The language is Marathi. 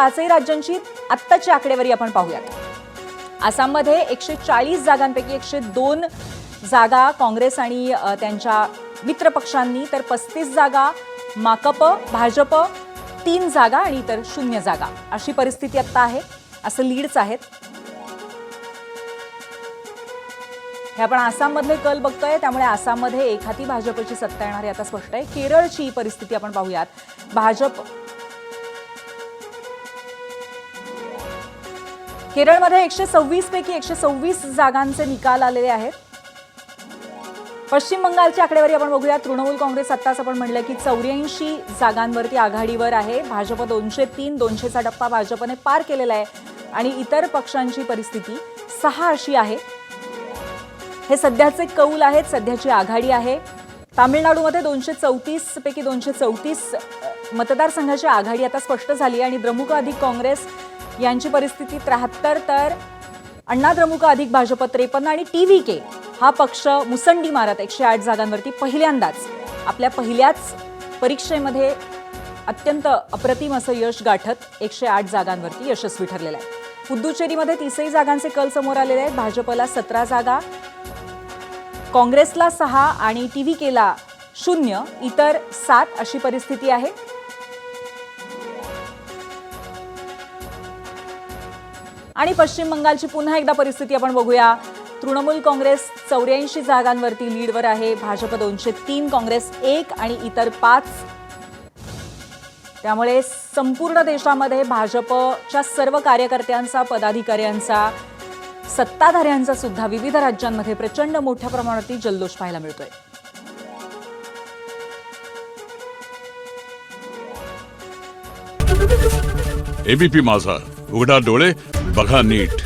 पाचही राज्यांची आत्ताची आकडेवारी आपण पाहूयात। आसाममध्ये 140 जागांपैकी 102 जागा काँग्रेस आणि त्यांच्या मित्रपक्षांनी, तर 35 जागा माकप, भाजप, 3 जागा आणि इतर 0 जागा अशी परिस्थिती आता आहे। असं लीड्स आहेत। हे आपण आसाममधले कल बघतोय, त्यामुळे आसाममध्ये एक हाती भाजपची सत्ता येणार आता स्पष्ट आहे। केरळची परिस्थिती आपण पाहूयात। भाजप केरळमध्ये 126 पैकी 126 जागांचे निकाल आलेले आहेत। पश्चिम बंगालची आकडेवारी आपण बघूया। तृणमूल काँग्रेस आत्ताच आपण म्हटलं की 84 जागांवरती आघाडीवर आहे। भाजप 203, 200चा टप्पा भाजपने पार केलेला आहे आणि इतर पक्षांची परिस्थिती 6 अशी आहे। हे सध्याचे कौल आहेत, सध्याची आघाडी आहे। तामिळनाडूमध्ये 234 पैकी 234 मतदारसंघाची आघाडी आता स्पष्ट झाली आणि द्रमुक अधिक काँग्रेस यांची परिस्थिती 73, तर अण्णा द्रमुक अधिक भाजप 53 आणि टीव्हीके हा पक्ष मुसंडी मारत 108 जागांवरती पहिल्यांदाच आपल्या पहिल्याच परीक्षेमध्ये अत्यंत अप्रतिम असं यश गाठत 108 जागांवरती यशस्वी ठरलेला आहे। पुद्दुचेरीमध्ये 30 जागांचे कल समोर आलेले आहेत। भाजपला 17 जागा, काँग्रेसला 6 आणि टीव्हीकेला 0, इतर 7 अशी परिस्थिती आहे। आणि पश्चिम बंगालची पुन्हा एकदा परिस्थिती आपण बघूया। तृणमूल काँग्रेस 84 जागांवरती लीडवर आहे। भाजप 203, काँग्रेस 1 आणि इतर 5। त्यामुळे संपूर्ण देशामध्ये भाजपच्या सर्व कार्यकर्त्यांचा, पदाधिकाऱ्यांचा, सत्ताधाऱ्यांचा सुद्धा विविध राज्यांमध्ये प्रचंड मोठ्या प्रमाणात जल्लोष पाहायला मिळतोय। एबीपी माझा, उघडा डोळे बघा नीट।